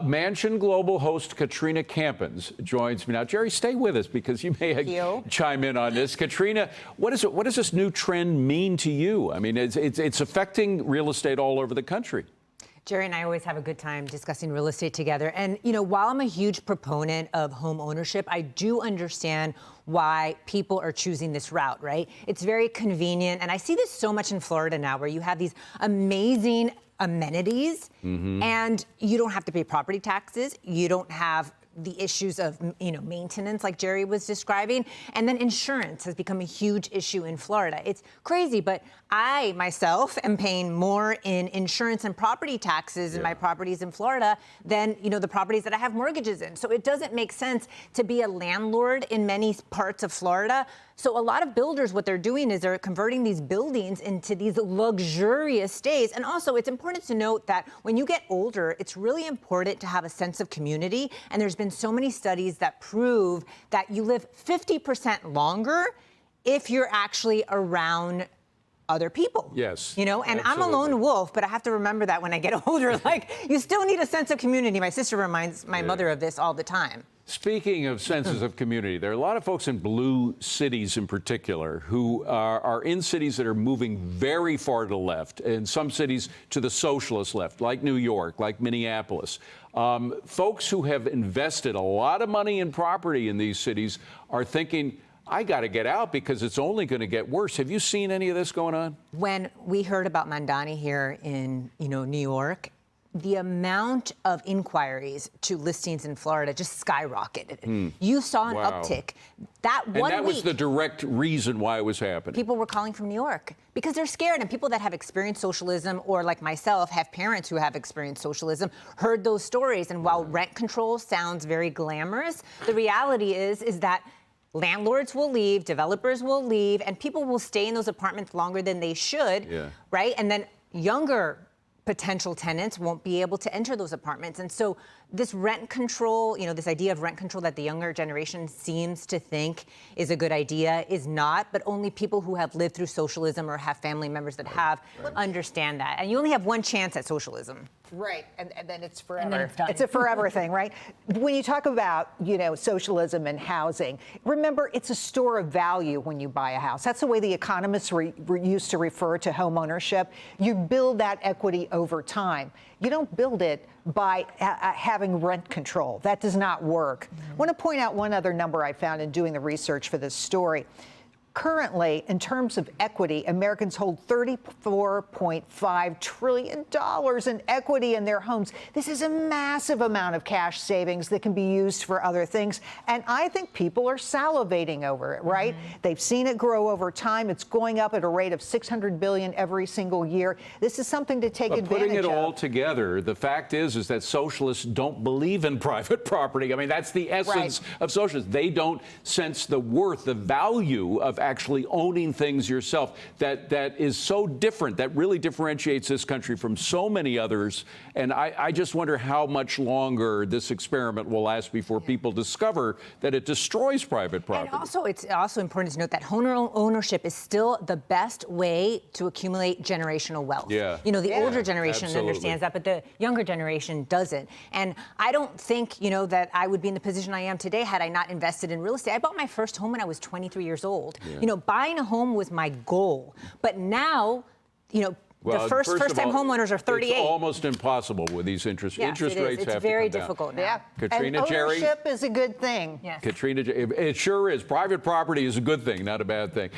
Mansion Global host Katrina Campins joins me now. Jerry, stay with us because you may chime in on this. Katrina, what does this new trend mean to you? I mean, it's affecting real estate all over the country. Jerry and I always have a good time discussing real estate together. And, you know, while I'm a huge proponent of home ownership, I do understand why people are choosing this route, right? It's very convenient. And I see this so much in Florida now, where you have these amazing amenities and you don't have to pay property taxes. You don't have the issues of, maintenance like Jerry was describing. And then insurance has become a huge issue in Florida. It's crazy, but I myself am paying more in insurance and property taxes in my properties in Florida than, the properties that I have mortgages in. So it doesn't make sense to be a landlord in many parts of Florida. So a lot of builders, what they're doing is they're converting these buildings into these luxurious stays. And also, it's important to note that when you get older, it's really important to have a sense of community. And there's been so many studies that prove that you live 50% longer if you're actually around other people. Yes. And absolutely. I'm a lone wolf, but I have to remember that when I get older, you still need a sense of community. My sister reminds my mother of this all the time. Speaking of senses of community, there are a lot of folks in blue cities in particular who are in cities that are moving very far to the left, and some cities to the socialist left, like New York, like Minneapolis. Folks who have invested a lot of money in property in these cities are thinking, I got to get out because it's only going to get worse. Have you seen any of this going on? When we heard about mamdani here in, New York, the amount of inquiries to listings in Florida just skyrocketed. You saw an uptick. That was the direct reason why it was happening. People were calling from New York because they're scared, and people that have experienced socialism, or like myself, have parents who have experienced socialism, heard those stories. And while rent control sounds very glamorous, the reality is that landlords will leave, developers will leave, and people will stay in those apartments longer than they should, right? And then younger potential tenants won't be able to enter those apartments. And so this rent control, this idea of rent control that the younger generation seems to think is a good idea is not, but only people who have lived through socialism or have family members that have understand that. And you only have one chance at socialism. Right, and then it's forever. And then it's done. It's a forever thing, right? When you talk about, socialism and housing, remember, it's a store of value when you buy a house. That's the way the economists used to refer to home ownership. You build that equity over time. You don't build it by having rent control. That does not work. I want to point out one other number I found in doing the research for this story. Currently, in terms of equity, Americans hold $34.5 trillion in equity in their homes. This is a massive amount of cash savings that can be used for other things. And I think people are salivating over it, right? They've seen it grow over time. It's going up at a rate of $600 billion every single year. This is something to take advantage of. Putting it all together, the fact is that socialists don't believe in private property. I mean, that's the essence of socialism. They don't sense the worth, the value of actually owning things yourself. That is so different. That really differentiates this country from so many others. And I just wonder how much longer this experiment will last before people discover that it destroys private property. And also, it's also important to note that home ownership is still the best way to accumulate generational wealth. The older generation understands that, but the younger generation doesn't. And I don't think, that I would be in the position I am today had I not invested in real estate. I bought my first home when I was 23 years old. Buying a home was my goal. But now, the first-time homeowners are 38. It's almost impossible with these interest rates. It's very difficult now. Katrina, and Jerry, ownership is a good thing. Yes. Katrina, it sure is. Private property is a good thing, not a bad thing.